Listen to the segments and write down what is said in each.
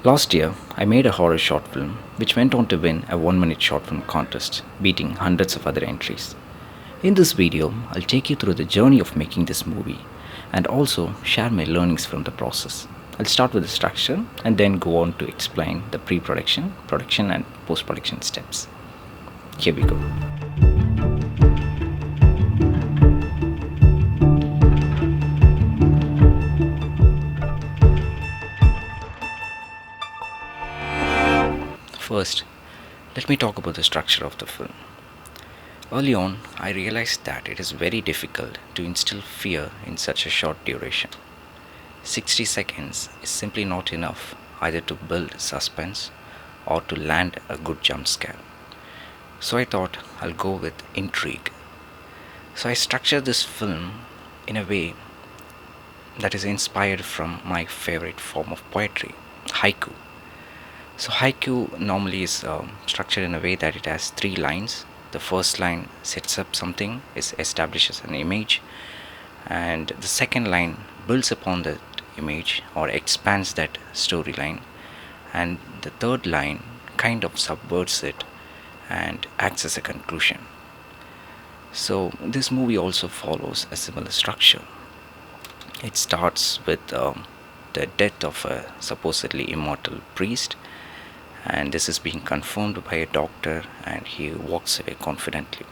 Last year, I made a horror short film which went on to win a 1 minute short film contest, beating hundreds of other entries. In this video, I'll take you through the journey of making this movie and also share my learnings from the process. I'll start with the structure and then go on to explain the pre production, production, and post production steps. Here we go. First, let me talk about the structure of the film. Early on, I realized that it is very difficult to instill fear in such a short duration. 60 seconds is simply not enough either to build suspense or to land a good jump scare. So I thought I'll go with intrigue. So I structured this film in a way that is inspired from my favorite form of poetry, haiku. So haiku normally is structured in a way that it has three lines. The first line sets up something, establishes an image, and the second line builds upon that image or expands that storyline, and the third line kind of subverts it and acts as a conclusion. So this movie also follows a similar structure. It starts with the death of a supposedly immortal priest, and this is being confirmed by a doctor, and he walks away confidently.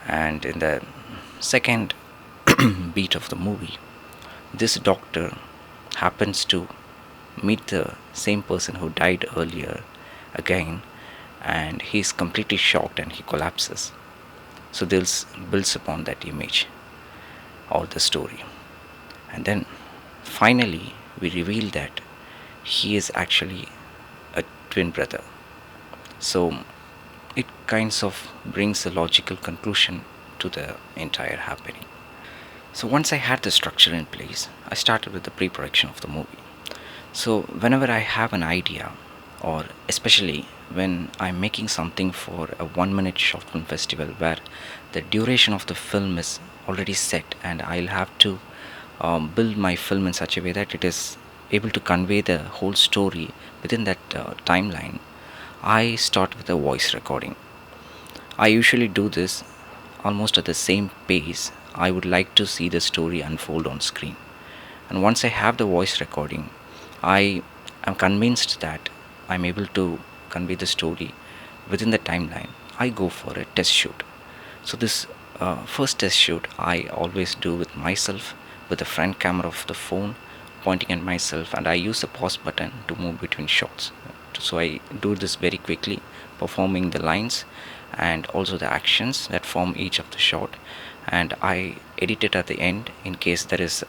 And in the second beat of the movie, this doctor happens to meet the same person who died earlier again, and he's completely shocked and he collapses. So this builds upon that image or the story. And then finally, we reveal that he is actually a twin brother. So it kinds of brings a logical conclusion to the entire happening. So once I had the structure in place, I started with the pre-production of the movie. So whenever I have an idea, or especially when I'm making something for a 1 minute short film festival where the duration of the film is already set, and I'll have to build my film in such a way that it is able to convey the whole story within that timeline, I start with a voice recording. I usually do this almost at the same pace I would like to see the story unfold on screen. And once I have the voice recording, I am convinced that I'm able to convey the story within the timeline. I go for a test shoot. So this first test shoot I always do with myself, with the front camera of the phone pointing at myself, and I use the pause button to move between shots. So I do this very quickly, performing the lines and also the actions that form each of the shot, and I edit it at the end in case there is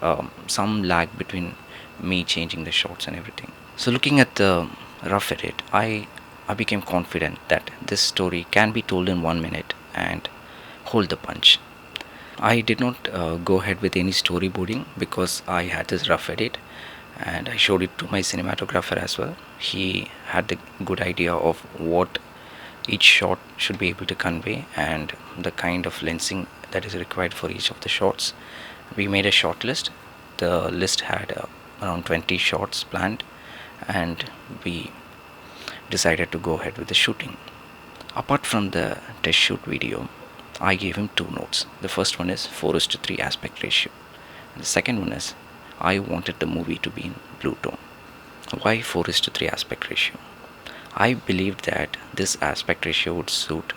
some lag between me changing the shots and everything. So looking at the rough edit, I became confident that this story can be told in 1 minute and hold the punch. I did not go ahead with any storyboarding because I had this rough edit, and I showed it to my cinematographer as well. He had the good idea of what each shot should be able to convey and the kind of lensing that is required for each of the shots. We made a short list. The list had around 20 shots planned, and we decided to go ahead with the shooting. Apart from the test shoot video, I gave him two notes. The first one is 4:3 aspect ratio, and the second one is I wanted the movie to be in blue tone. Why 4:3 aspect ratio? I believed that this aspect ratio would suit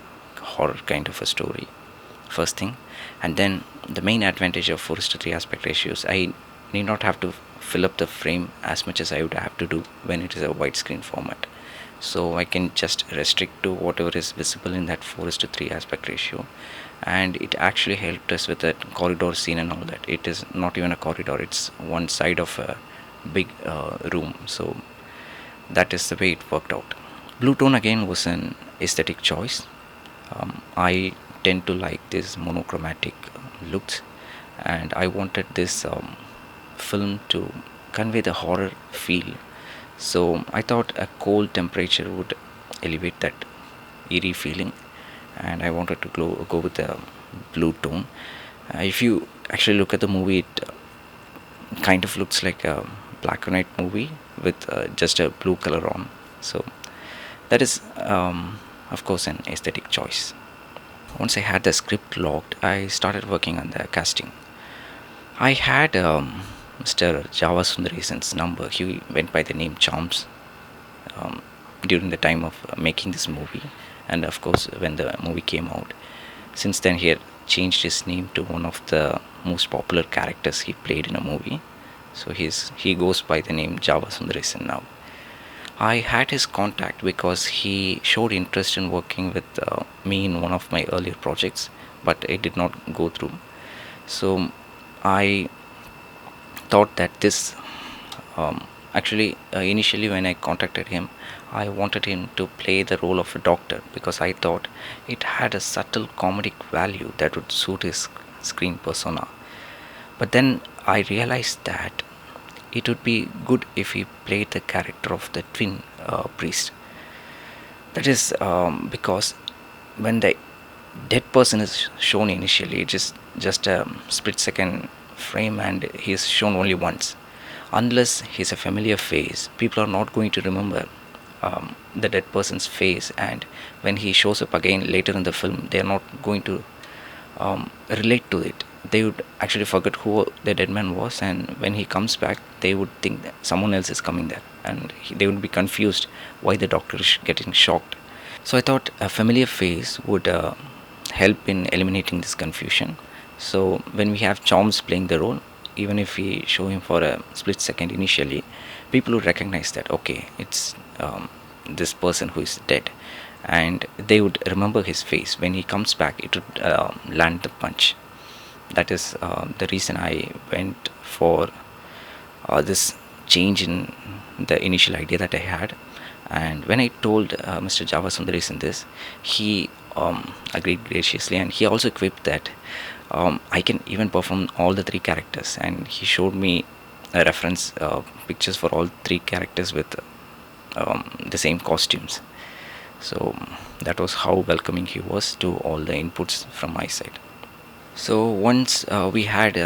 horror kind of a story, first thing. And then the main advantage of 4:3 aspect ratio is I need not have to fill up the frame as much as I would have to do when it is a widescreen format. So I can just restrict to whatever is visible in that 4:3 aspect ratio, and it actually helped us with that corridor scene and all that. It is not even a corridor, it's one side of a big room. So that is the way it worked out. Blue tone again was an aesthetic choice. I tend to like this monochromatic looks, and I wanted this film to convey the horror feel. So I thought a cold temperature would elevate that eerie feeling, and I wanted to go with the blue tone. If you actually look at the movie, it kind of looks like a black and white movie with just a blue color on. So that is, of course, an aesthetic choice. Once I had the script locked, I started working on the casting. I had Mr. Java Sundaresan's number. He went by the name Charms um, during the time of making this movie, and of course, when the movie came out. Since then, he had changed his name to one of the most popular characters he played in a movie. So he goes by the name Java Sundaresan now. I had his contact because he showed interest in working with me in one of my earlier projects, but it did not go through. So I thought that this actually initially when I contacted him, I wanted him to play the role of a doctor because I thought it had a subtle comedic value that would suit his screen persona. But then I realized that it would be good if he played the character of the twin priest. That is because when the dead person is shown initially, it is just a split second frame and he is shown only once. Unless he's a familiar face, people are not going to remember the dead person's face, and when he shows up again later in the film, they are not going to relate to it. They would actually forget who the dead man was, and when he comes back, they would think that someone else is coming there, and they would be confused why the doctor is getting shocked. So I thought a familiar face would help in eliminating this confusion. So when we have Charms playing the role, even if we show him for a split second initially, people would recognize that okay, it's this person who is dead, and they would remember his face. When he comes back, it would land the punch. That is the reason I went for this change in the initial idea that I had. And when I told Mr. Java Sundaresan this, he agreed graciously, and he also equipped that I can even perform all the three characters. And he showed me a reference pictures for all three characters with the same costumes. So that was how welcoming he was to all the inputs from my side. So once we had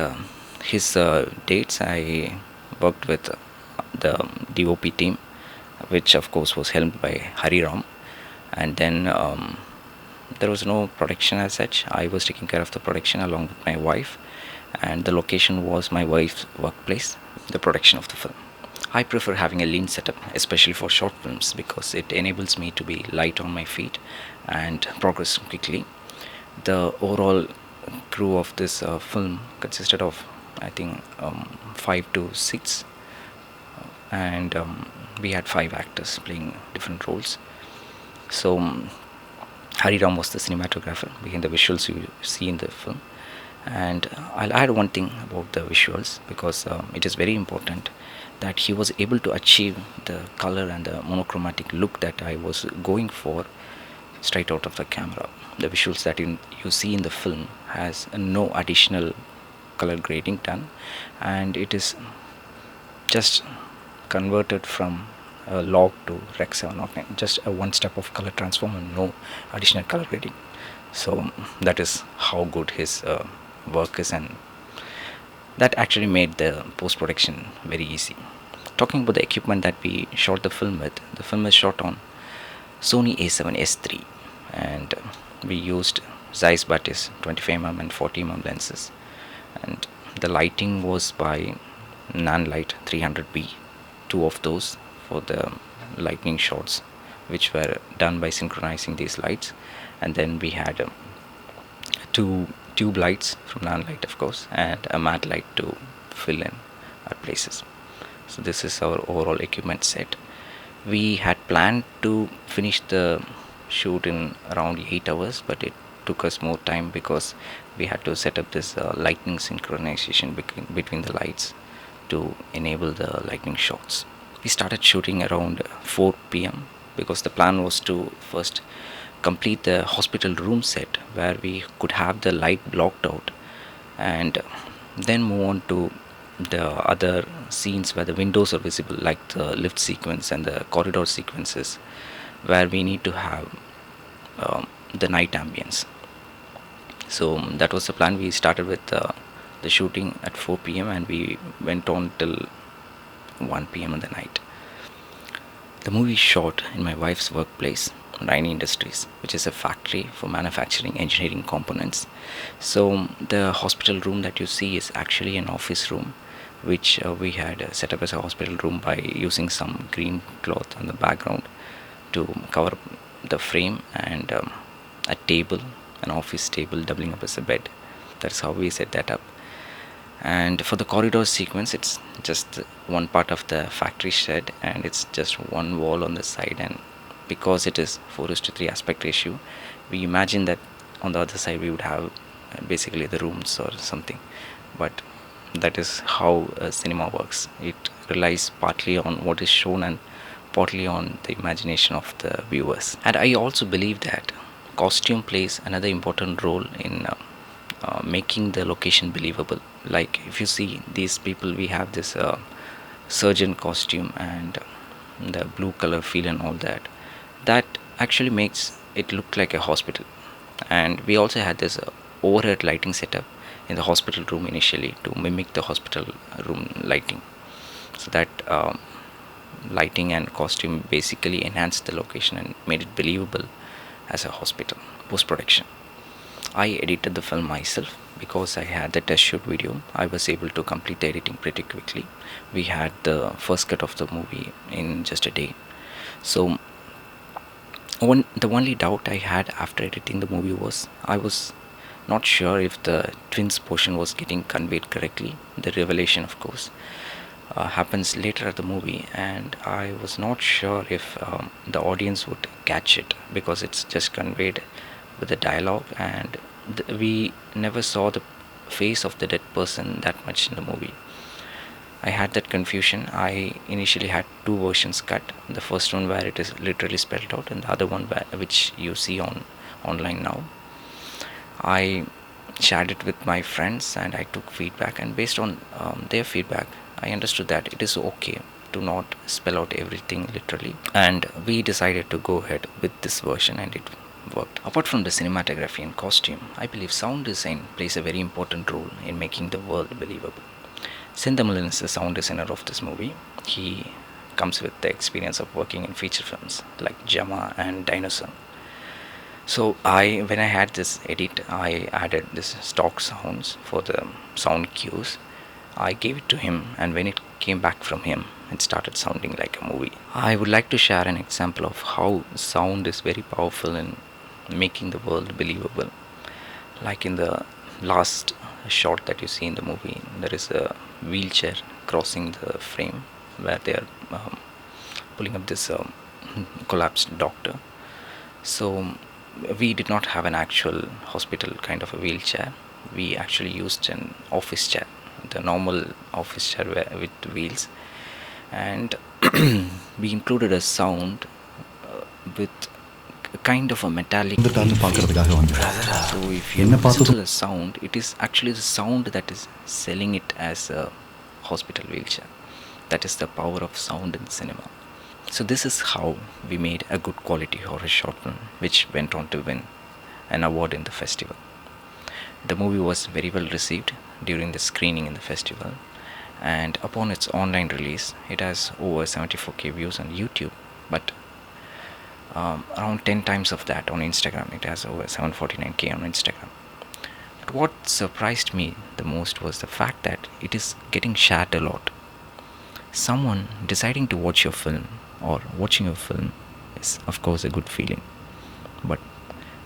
his dates, I worked with the DOP team, which of course was helmed by Hari Ram. And then there was no production as such. I was taking care of the production along with my wife, and the location was my wife's workplace, the production of the film. I prefer having a lean setup, especially for short films, because it enables me to be light on my feet and progress quickly. The overall crew of this film consisted of, I think, 5 to 6, and we had 5 actors playing different roles. So Hari Ram was the cinematographer behind the visuals you see in the film. And I'll add one thing about the visuals, because it is very important that he was able to achieve the color and the monochromatic look that I was going for straight out of the camera. The visuals that you see in the film has no additional color grading done, and it is just converted from log to Rec 709, just a one step of color transform and no additional color grading. So that is how good his work is, and that actually made the post production very easy. Talking about the equipment that we shot the film with, the film is shot on Sony A7S3, and we used Zeiss Batis 25mm and 40mm lenses, and the lighting was by Nanlite 300B, two of those for the lightning shots, which were done by synchronizing these lights. And then we had two tube lights from Nanlite, of course, and a matte light to fill in our places. So this is our overall equipment set. We had planned to finish the shoot in around 8 hours, but it took us more time because we had to set up this lightning synchronization between the lights to enable the lightning shots. We started shooting around 4 p.m. because the plan was to first complete the hospital room set where we could have the light blocked out, and then move on to the other scenes where the windows are visible, like the lift sequence and the corridor sequences, where we need to have the night ambience. So that was the plan. We started with the shooting at 4 p.m. and we went on till 1 p.m. in the night. The movie is shot in my wife's workplace, Rainy Industries, which is a factory for manufacturing engineering components. So the hospital room that you see is actually an office room, which we had set up as a hospital room by using some green cloth on the background to cover the frame, and a table, an office table doubling up as a bed. That's how we set that up. And for the corridor sequence, it's just one part of the factory shed, and it's just one wall on the side. And because it is 4:3 aspect ratio, we imagine that on the other side we would have basically the rooms or something. But that is how cinema works. It relies partly on what is shown and partly on the imagination of the viewers. And I also believe that costume plays another important role in making the location believable. Like if you see these people, we have this surgeon costume and the blue color feel and all that. That actually makes it look like a hospital. And we also had this overhead lighting setup in the hospital room initially to mimic the hospital room lighting. So that lighting and costume basically enhanced the location and made it believable as a hospital. Post production, I edited the film myself because I had the test shoot video. I was able to complete the editing pretty quickly. We had the first cut of the movie in just a day. So the only doubt I had after editing the movie was I was not sure if the twins portion was getting conveyed correctly. The revelation, of course, happens later at the movie, and I was not sure if the audience would catch it because it's just conveyed with the dialogue, and we never saw the face of the dead person that much in the movie. I had that confusion. I initially had two versions cut. The first one where it is literally spelled out, and the other one which you see online now. I shared it with my friends and I took feedback, and based on their feedback, I understood that it is okay to not spell out everything literally, and we decided to go ahead with this version, and it worked. Apart from the cinematography and costume, I believe sound design plays a very important role in making the world believable. Sindamalan is the sound designer of this movie. He comes with the experience of working in feature films like Jama and Dinosaur. So when I had this edit, I added this stock sounds for the sound cues. I gave it to him, and when it came back from him, it started sounding like a movie. I would like to share an example of how sound is very powerful in making the world believable. Like in the last shot that you see in the movie, there is a wheelchair crossing the frame where they are pulling up this collapsed doctor. So we did not have an actual hospital kind of a wheelchair. We actually used an office chair, the normal office chair with wheels, and we included a sound with a kind of a metallic feel. So if you listen to the sound, it is actually the sound that is selling it as a hospital wheelchair. That is the power of sound in cinema. So this is how we made a good quality horror short film, which went on to win an award in the festival. The movie was very well received during the screening in the festival, and upon its online release, it has over 74k views on YouTube, but around 10 times of that on Instagram. It has over 749k on Instagram. But what surprised me the most was the fact that it is getting shared a lot. Someone deciding to watch your film or watching your film is, of course, a good feeling, but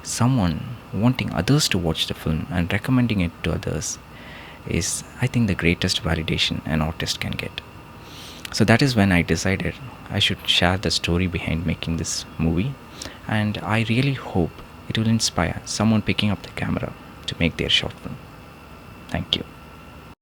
someone wanting others to watch the film and recommending it to others is, I think, the greatest validation an artist can get. So that is when I decided I should share the story behind making this movie, and I really hope it will inspire someone picking up the camera to make their short film. Thank you.